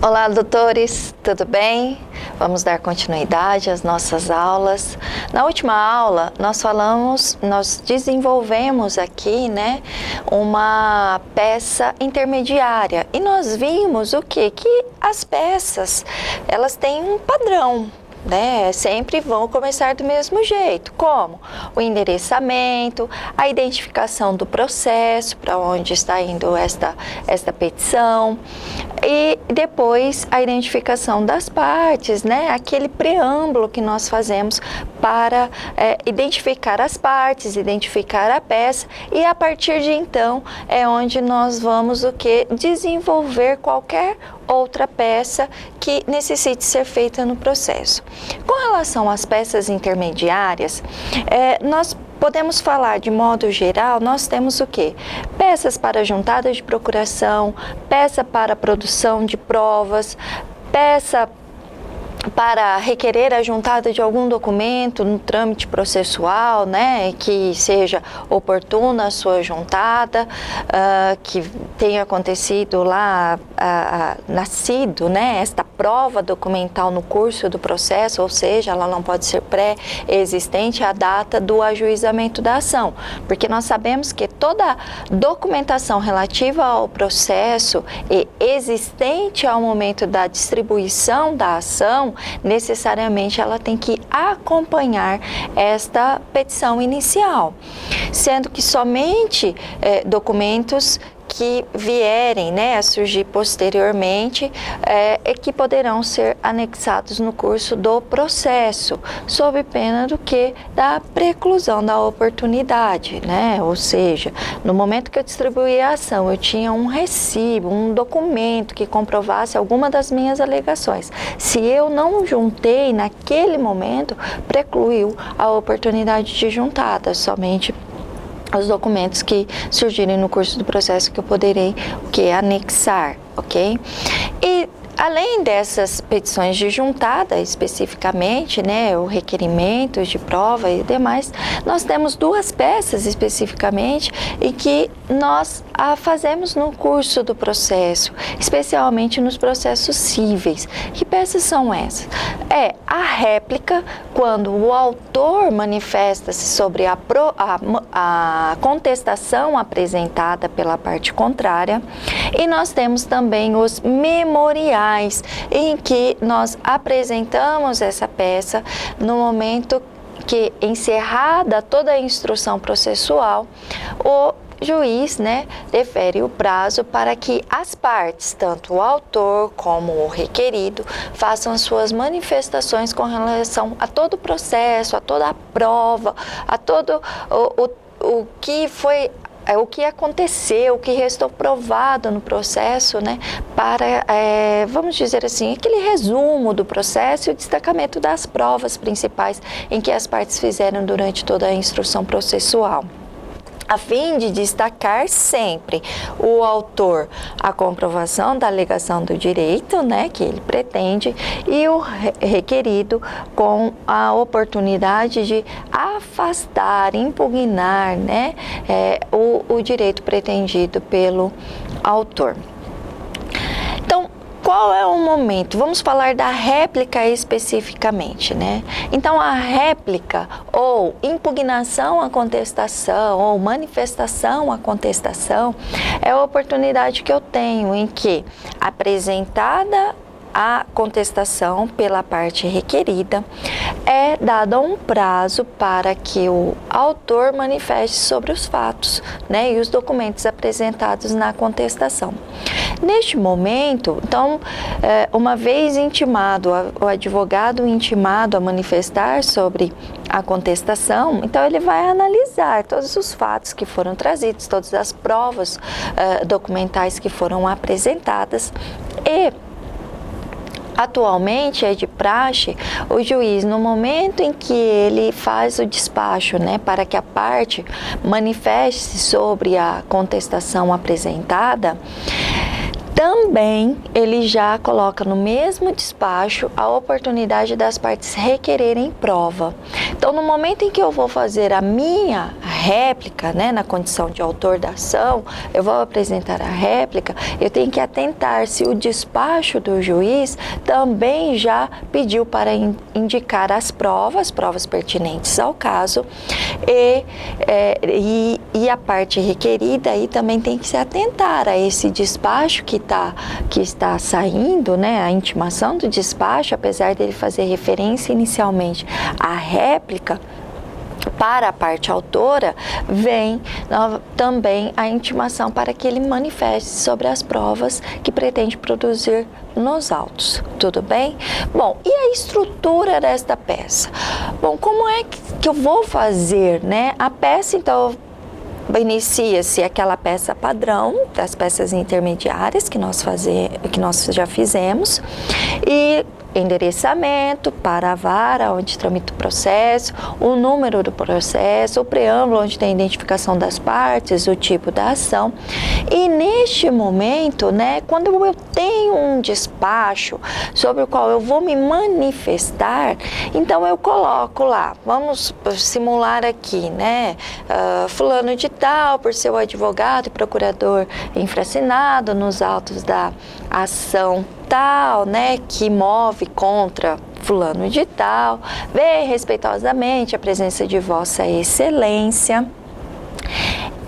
Olá, doutores, tudo bem? Vamos dar continuidade às nossas aulas. Na última aula, nós desenvolvemos aqui, uma peça intermediária e nós vimos o quê? Que as peças, elas têm um padrão. Sempre vão começar do mesmo jeito, como o endereçamento, a identificação do processo, para onde está indo esta petição, e depois a identificação das partes, aquele preâmbulo que nós fazemos para identificar as partes, identificar a peça, e a partir de então é onde nós vamos desenvolver qualquer outra peça que necessite ser feita no processo. Com relação às peças intermediárias, nós podemos falar de modo geral, nós temos o quê? Peças para juntada de procuração, peça para produção de provas, peça para requerer a juntada de algum documento no trâmite processual, que seja oportuna a sua juntada, que tenha acontecido lá, nascido, esta prova documental no curso do processo, ou seja, ela não pode ser pré-existente à data do ajuizamento da ação, porque nós sabemos que toda documentação relativa ao processo e existente ao momento da distribuição da ação, necessariamente ela tem que acompanhar esta petição inicial, sendo que somente documentos que vierem a surgir posteriormente que poderão ser anexados no curso do processo, sob pena da preclusão da oportunidade, ou seja, no momento que eu distribuí a ação, eu tinha um recibo, um documento que comprovasse alguma das minhas alegações. Se eu não juntei naquele momento, precluiu a oportunidade de juntada, somente os documentos que surgirem no curso do processo que eu poderei anexar, ok? E além dessas petições de juntada, especificamente, o requerimento de prova e demais, nós temos duas peças especificamente em que nós fazemos no curso do processo, especialmente nos processos cíveis. Que peças são essas? É a réplica, quando o autor manifesta-se sobre a contestação apresentada pela parte contrária, e nós temos também os memoriais, em que nós apresentamos essa peça no momento que, encerrada toda a instrução processual, o juiz defere o prazo para que as partes, tanto o autor como o requerido, façam as suas manifestações com relação a todo o processo, a toda a prova, a todo o que foi, o que aconteceu, o que restou provado no processo, para, vamos dizer assim, aquele resumo do processo e o destacamento das provas principais em que as partes fizeram durante toda a instrução processual, a fim de destacar sempre o autor, a comprovação da alegação do direito, que ele pretende, e o requerido com a oportunidade de afastar, impugnar, o direito pretendido pelo autor. Então, qual é o momento? Vamos falar da réplica especificamente, Então, a réplica ou impugnação à contestação ou manifestação à contestação é a oportunidade que eu tenho em que, apresentada a contestação pela parte requerida, é dado um prazo para que o autor manifeste sobre os fatos, e os documentos apresentados na contestação. Neste momento, então, uma vez intimado, o advogado intimado a manifestar sobre a contestação, então ele vai analisar todos os fatos que foram trazidos, todas as provas documentais que foram apresentadas, e atualmente é de praxe o juiz, no momento em que ele faz o despacho, para que a parte manifeste sobre a contestação apresentada, Também ele já coloca no mesmo despacho a oportunidade das partes requererem prova. Então, no momento em que eu vou fazer a minha réplica, né, na condição de autor da ação, eu vou apresentar a réplica, eu tenho que atentar se o despacho do juiz também já pediu para indicar as provas provas ao caso, e a parte requerida aí também tem que se atentar a esse despacho que está saindo, né, a intimação do despacho, apesar dele fazer referência inicialmente à réplica, para a parte autora, vem também a intimação para que ele manifeste sobre as provas que pretende produzir nos autos. Tudo bem? Bom, e a estrutura desta peça? Bom, como é que eu vou fazer, né? A peça, então, inicia-se aquela peça padrão das peças intermediárias que nós já fizemos, e endereçamento para a vara onde tramita o processo, o número do processo, o preâmbulo onde tem a identificação das partes, o tipo da ação. E neste momento, né, quando eu tenho um despacho sobre o qual eu vou me manifestar, então eu coloco lá, vamos simular aqui, né, fulano de tal, por ser o advogado e procurador infracinado nos autos da ação tal, né, que move contra fulano de tal, vê respeitosamente a presença de Vossa Excelência.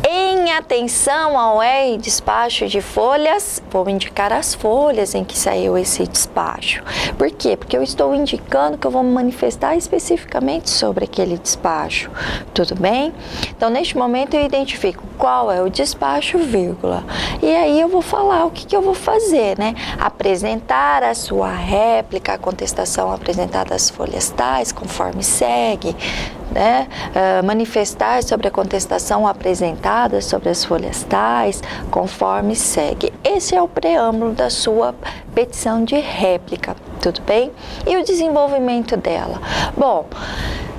Em atenção ao despacho de folhas, vou indicar as folhas em que saiu esse despacho. Por quê? Porque eu estou indicando que eu vou me manifestar especificamente sobre aquele despacho. Tudo bem? Então, neste momento, eu identifico qual é o despacho, vírgula. E aí eu vou falar o que eu vou fazer, né? Apresentar a sua réplica, a contestação apresentada às folhas tais, conforme segue, né? Manifestar sobre a contestação apresentada sobre as folhas tais, conforme segue. Esse é o preâmbulo da sua petição de réplica, tudo bem? E o desenvolvimento dela? Bom,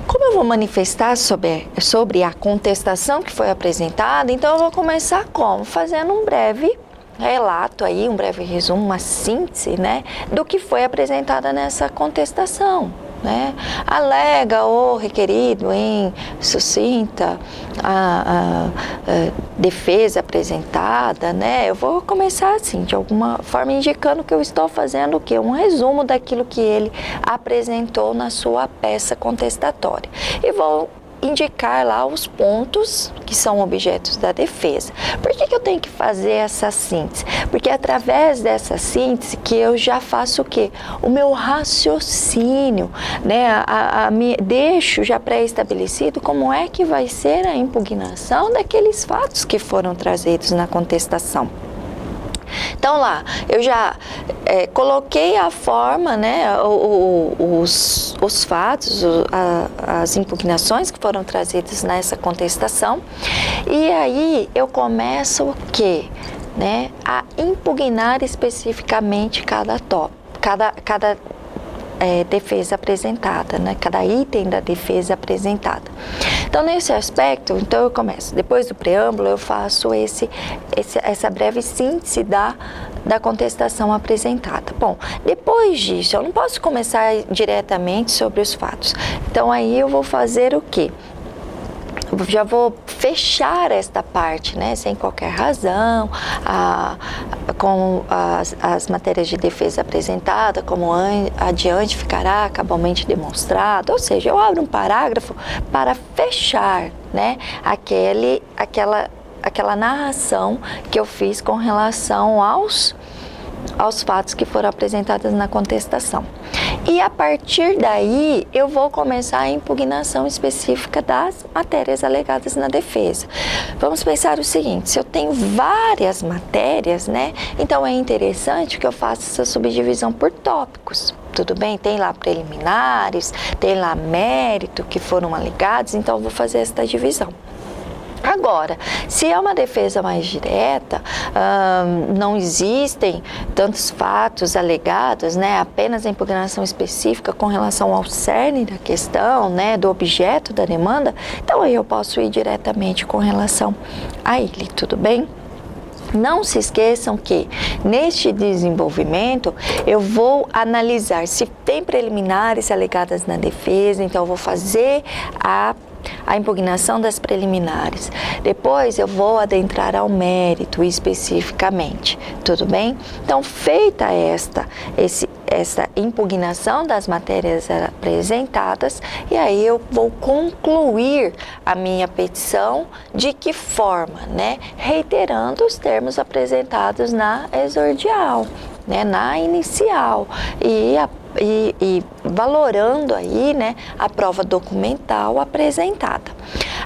como eu vou manifestar sobre a contestação que foi apresentada, então eu vou começar como? Fazendo um breve relato aí, um breve resumo, uma síntese, né, do que foi apresentada nessa contestação. Né? Alega o requerido em sucinta a defesa apresentada, né? Eu vou começar assim, de alguma forma indicando que eu estou fazendo o quê? Um resumo daquilo que ele apresentou na sua peça contestatória. E vou indicar lá os pontos que são objetos da defesa. Por que eu tenho que fazer essa síntese? Porque é através dessa síntese que eu já faço o quê? O meu raciocínio, né? Deixo já pré-estabelecido como é que vai ser a impugnação daqueles fatos que foram trazidos na contestação. Então lá, eu já coloquei a forma, né, os fatos, as impugnações que foram trazidas nessa contestação, e aí eu começo o quê? Né, a impugnar especificamente cada tópico, cada defesa apresentada, né? Cada item da defesa apresentada. Então, nesse aspecto, então eu começo, depois do preâmbulo, eu faço essa breve síntese da contestação apresentada. Bom, depois disso, eu não posso começar diretamente sobre os fatos. Então, aí eu vou fazer o quê? Já vou fechar esta parte, né, sem qualquer razão, com as matérias de defesa apresentada, como adiante ficará cabalmente demonstrado, ou seja, eu abro um parágrafo para fechar, né, aquela narração que eu fiz com relação aos fatos que foram apresentados na contestação. E a partir daí, eu vou começar a impugnação específica das matérias alegadas na defesa. Vamos pensar o seguinte, se eu tenho várias matérias, né, então é interessante que eu faça essa subdivisão por tópicos. Tudo bem? Tem lá preliminares, tem lá mérito que foram alegados, então eu vou fazer esta divisão. Agora, se é uma defesa mais direta, não existem tantos fatos alegados, né, apenas a impugnação específica com relação ao cerne da questão, né, do objeto da demanda, então aí eu posso ir diretamente com relação a ele, tudo bem? Não se esqueçam que, neste desenvolvimento, eu vou analisar se tem preliminares alegadas na defesa, então eu vou fazer a impugnação das preliminares. Depois eu vou adentrar ao mérito especificamente, tudo bem? Então, feita esta impugnação das matérias apresentadas, e aí eu vou concluir a minha petição de que forma, né? Reiterando os termos apresentados na exordial, né? Na inicial, e valorando aí, né, a prova documental apresentada.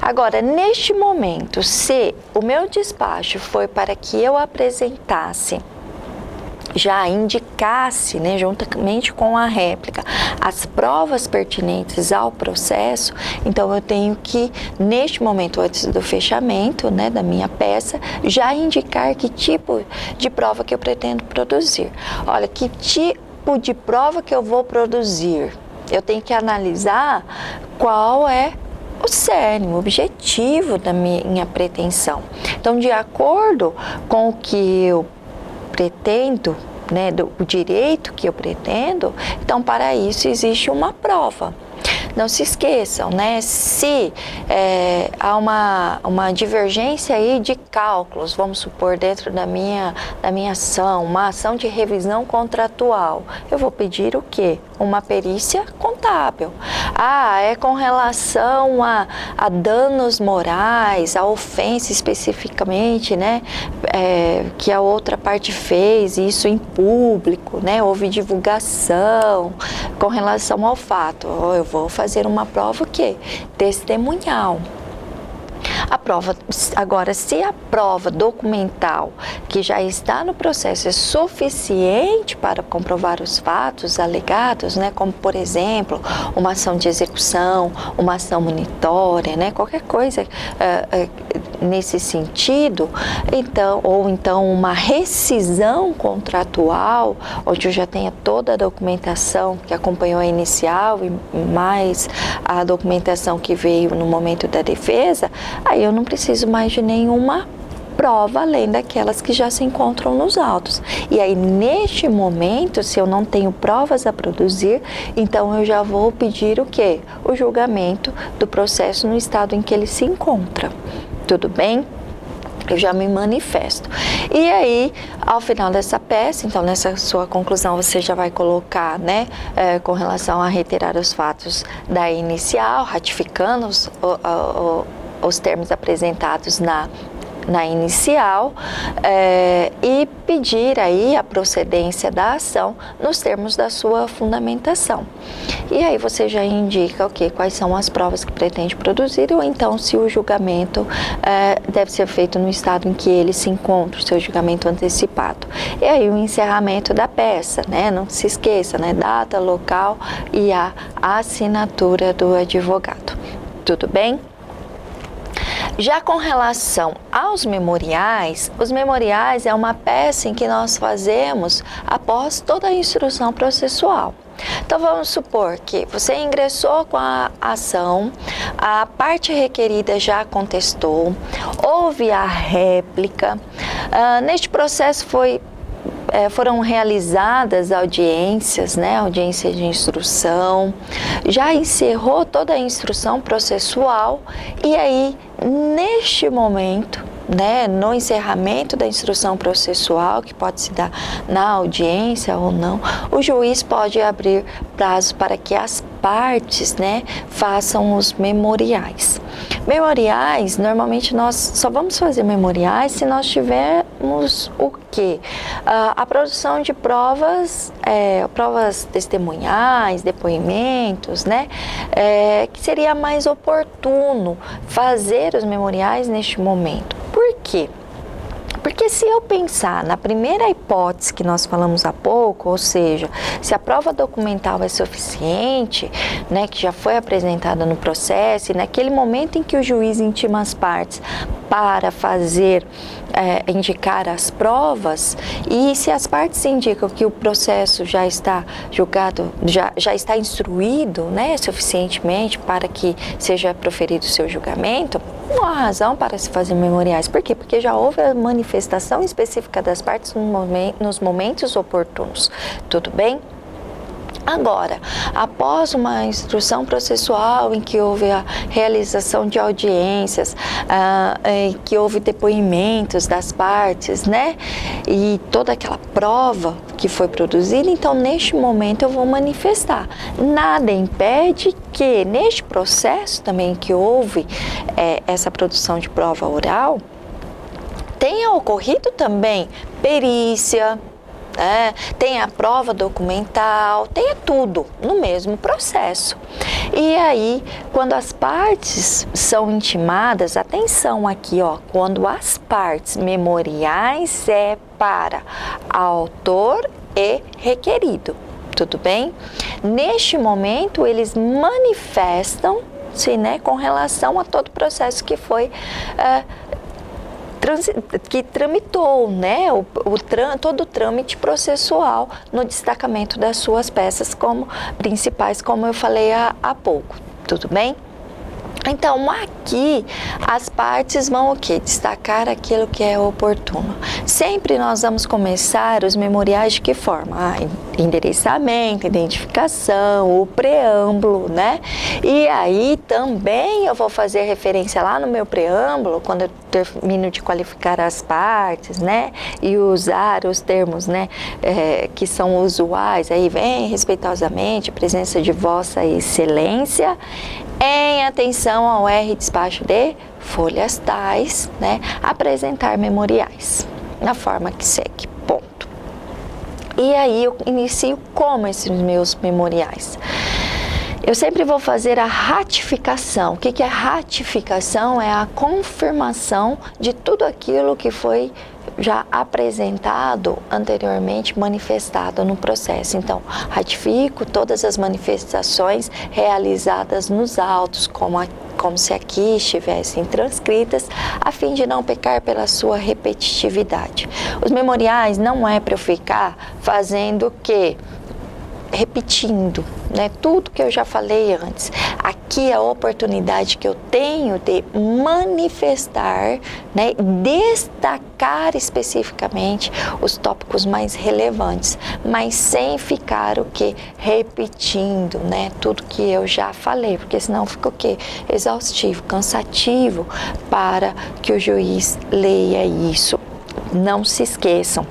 Agora, neste momento, se o meu despacho foi para que eu apresentasse, já indicasse, né, juntamente com a réplica, as provas pertinentes ao processo, então eu tenho que, neste momento, antes do fechamento, né, da minha peça, já indicar que tipo de prova que eu pretendo produzir. Olha, que tipo de prova que eu vou produzir. Eu tenho que analisar qual é o cerne, o objetivo da minha pretensão. Então, de acordo com o que eu pretendo, né, o direito que eu pretendo, então para isso existe uma prova. Não se esqueçam, né? Se há uma divergência aí de cálculos, vamos supor, dentro da minha ação, uma ação de revisão contratual, eu vou pedir o quê? Uma perícia contábil. É com relação a danos morais, a ofensa especificamente, né? Que a outra parte fez, isso em público, né? Houve divulgação com relação ao fato. Eu vou fazer uma prova o quê? Testemunhal. A prova, agora, se a prova documental que já está no processo é suficiente para comprovar os fatos alegados, né, como, por exemplo, uma ação de execução, uma ação monitória, né, qualquer coisa nesse sentido, então, ou então uma rescisão contratual, onde eu já tenha toda a documentação que acompanhou a inicial e mais a documentação que veio no momento da defesa, aí eu não preciso mais de nenhuma prova além daquelas que já se encontram nos autos. E aí, neste momento, se eu não tenho provas a produzir, então eu já vou pedir o quê? O julgamento do processo no estado em que ele se encontra. Tudo bem? Eu já me manifesto. E aí, ao final dessa peça, então nessa sua conclusão você já vai colocar, né, com relação a reiterar os fatos da inicial, ratificando os termos apresentados na inicial, e pedir aí a procedência da ação nos termos da sua fundamentação. E aí você já indica o quê? Quais são as provas que pretende produzir, ou então se o julgamento deve ser feito no estado em que ele se encontra, o seu julgamento antecipado. E aí o encerramento da peça, né? Não se esqueça, né? Data, local e a assinatura do advogado. Tudo bem? Já com relação aos memoriais, os memoriais é uma peça em que nós fazemos após toda a instrução processual. Então vamos supor que você ingressou com a ação, a parte requerida já contestou, houve a réplica, neste processo foram realizadas audiências, né, audiência de instrução, já encerrou toda a instrução processual e aí, neste momento, né, no encerramento da instrução processual, que pode se dar na audiência ou não, o juiz pode abrir prazo para que as partes, né, façam os memoriais. Memoriais, normalmente nós só vamos fazer memoriais se nós tivermos o quê? A produção de provas, provas testemunhais, depoimentos, né? Que seria mais oportuno fazer os memoriais neste momento. Por quê? Porque se eu pensar na primeira hipótese que nós falamos há pouco, ou seja, se a prova documental é suficiente, né, que já foi apresentada no processo, e naquele momento em que o juiz intima as partes para indicar as provas, e se as partes indicam que o processo já está julgado, já está instruído, né, suficientemente para que seja proferido o seu julgamento, uma razão para se fazer memoriais. Por quê? Porque já houve a manifestação específica das partes nos momentos oportunos. Tudo bem? Agora, após uma instrução processual em que houve a realização de audiências, que houve depoimentos das partes, né? E toda aquela prova que foi produzida, então neste momento eu vou manifestar. Nada impede que neste processo também que houve essa produção de prova oral, tenha ocorrido também perícia, tem a prova documental, tem tudo no mesmo processo. E aí, quando as partes são intimadas, atenção aqui, ó, quando as partes memoriais é para autor e requerido, tudo bem? Neste momento, eles manifestam-se, né, com relação a todo o processo que foi que tramitou, né, todo o trâmite processual no destacamento das suas peças como principais, como eu falei há pouco, tudo bem? Então, aqui as partes vão o quê? Destacar aquilo que é oportuno. Sempre nós vamos começar os memoriais de que forma? Endereçamento, identificação, o preâmbulo, né? E aí também eu vou fazer referência lá no meu preâmbulo, quando eu termino de qualificar as partes, né? E usar os termos, né? Que são usuais, aí vem respeitosamente, presença de Vossa Excelência, em atenção ao R despacho de folhas tais, né, apresentar memoriais, na forma que segue, ponto. E aí eu inicio como esses meus memoriais? Eu sempre vou fazer a ratificação. O que é ratificação? É a confirmação de tudo aquilo que foi já apresentado anteriormente, manifestado no processo. Então, ratifico todas as manifestações realizadas nos autos, como se aqui estivessem transcritas, a fim de não pecar pela sua repetitividade. Os memoriais não é para eu ficar fazendo o quê? Repetindo, né, tudo que eu já falei antes. Aqui é a oportunidade que eu tenho de manifestar, né, destacar especificamente os tópicos mais relevantes, mas sem ficar o que? Repetindo, né, tudo que eu já falei, porque senão fica o que? Exaustivo, cansativo para que o juiz leia isso. Não se esqueçam.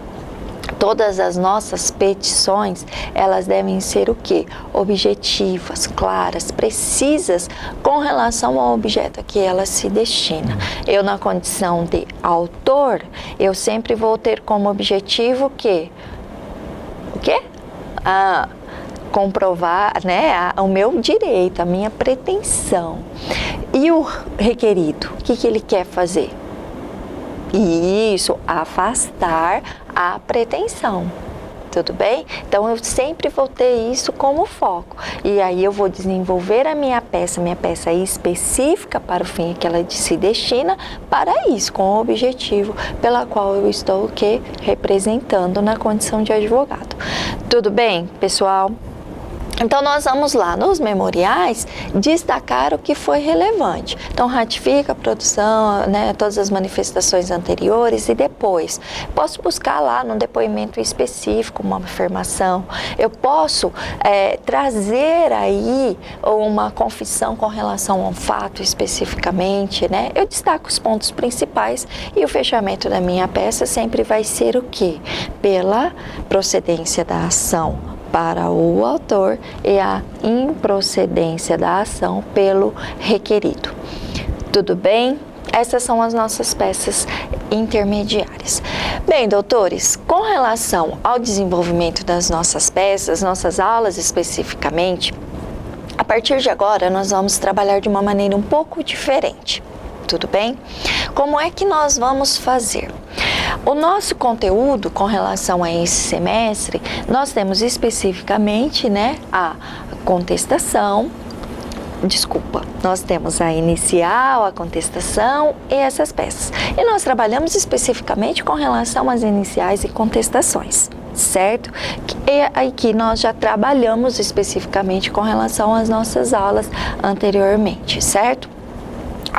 Todas as nossas petições, elas devem ser o quê? Objetivas, claras, precisas com relação ao objeto a que ela se destina. Eu, na condição de autor, eu sempre vou ter como objetivo o quê? O quê? Comprovar, né, o meu direito, a minha pretensão. E o requerido, o que ele quer fazer? Isso, afastar a pretensão, tudo bem? Então, eu sempre vou ter isso como foco. E aí eu vou desenvolver a minha peça específica para o fim que ela se destina para isso, com o objetivo pela qual eu estou o quê? Representando na condição de advogado. Tudo bem, pessoal? Então, nós vamos lá nos memoriais destacar o que foi relevante. Então, ratifica a produção, né, todas as manifestações anteriores e depois. Posso buscar lá no depoimento específico uma afirmação. Eu posso trazer aí uma confissão com relação a um fato especificamente, né? Eu destaco os pontos principais e o fechamento da minha peça sempre vai ser o quê? Pela procedência da ação para o autor e a improcedência da ação pelo requerido. Tudo bem? Essas são as nossas peças intermediárias. Bem, doutores, com relação ao desenvolvimento das nossas peças, nossas aulas especificamente, a partir de agora nós vamos trabalhar de uma maneira um pouco diferente. Tudo bem? Como é que nós vamos fazer? O nosso conteúdo com relação a esse semestre, nós temos especificamente, né, a contestação, nós temos a inicial, a contestação e essas peças. E nós trabalhamos especificamente com relação às iniciais e contestações, certo? E aqui nós já trabalhamos especificamente com relação às nossas aulas anteriormente, certo?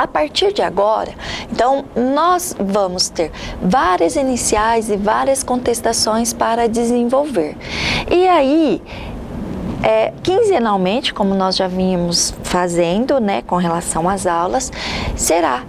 A partir de agora, então, nós vamos ter várias iniciais e várias contestações para desenvolver. E aí, quinzenalmente, como nós já vínhamos fazendo, né, com relação às aulas, será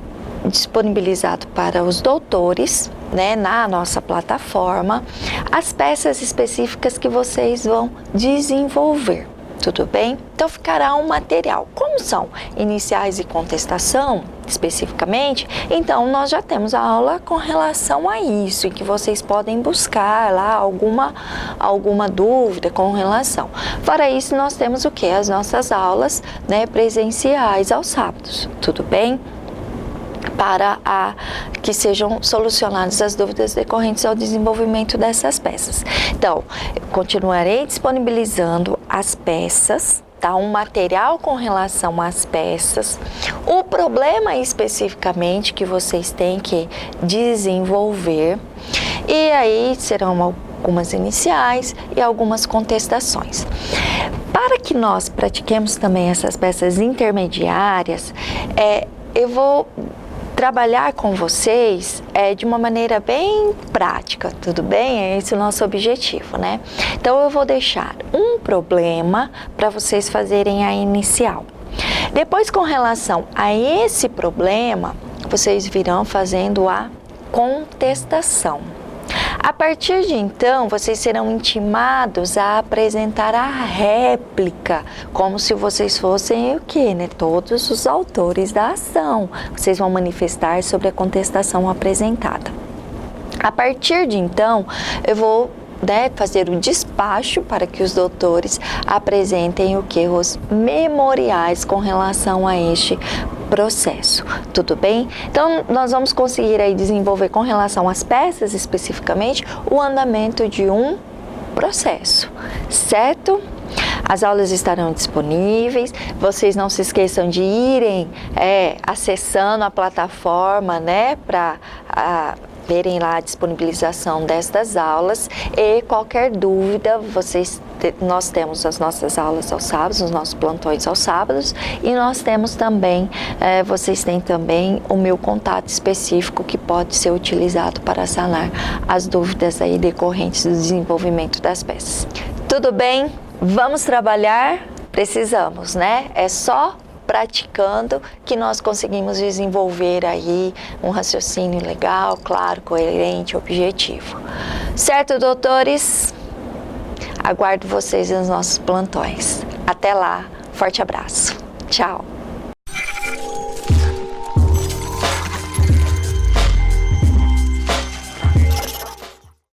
disponibilizado para os doutores, né, na nossa plataforma, as peças específicas que vocês vão desenvolver. Tudo bem? Então ficará um material. Como são iniciais e contestação, especificamente, então nós já temos a aula com relação a isso, em que vocês podem buscar lá alguma dúvida com relação. Fora isso, nós temos o que? As nossas aulas, né, presenciais aos sábados. Tudo bem? Para que sejam solucionadas as dúvidas decorrentes ao desenvolvimento dessas peças. Então, eu continuarei disponibilizando as peças, tá? Um material com relação às peças, o problema especificamente que vocês têm que desenvolver, e aí serão algumas iniciais e algumas contestações. Para que nós pratiquemos também essas peças intermediárias, eu vou trabalhar com vocês de uma maneira bem prática, tudo bem? É esse o nosso objetivo, né? Então, eu vou deixar um problema para vocês fazerem a inicial. Depois, com relação a esse problema, vocês virão fazendo a contestação. A partir de então, vocês serão intimados a apresentar a réplica, como se vocês fossem o quê, né? Todos os autores da ação. Vocês vão manifestar sobre a contestação apresentada. A partir de então, eu vou fazer o despacho para que os doutores apresentem o que? Os memoriais com relação a este processo, tudo bem? Então, nós vamos conseguir aí desenvolver com relação às peças especificamente o andamento de um processo, certo? As aulas estarão disponíveis, vocês não se esqueçam de irem acessando a plataforma, né, para verem lá a disponibilização destas aulas, e qualquer dúvida, nós temos as nossas aulas aos sábados, os nossos plantões aos sábados, e nós temos também, vocês têm também o meu contato específico que pode ser utilizado para sanar as dúvidas aí decorrentes do desenvolvimento das peças. Tudo bem? Vamos trabalhar? Precisamos, né? É só praticando que nós conseguimos desenvolver aí um raciocínio legal, claro, coerente, objetivo. Certo, doutores? Aguardo vocês nos nossos plantões. Até lá, forte abraço. Tchau.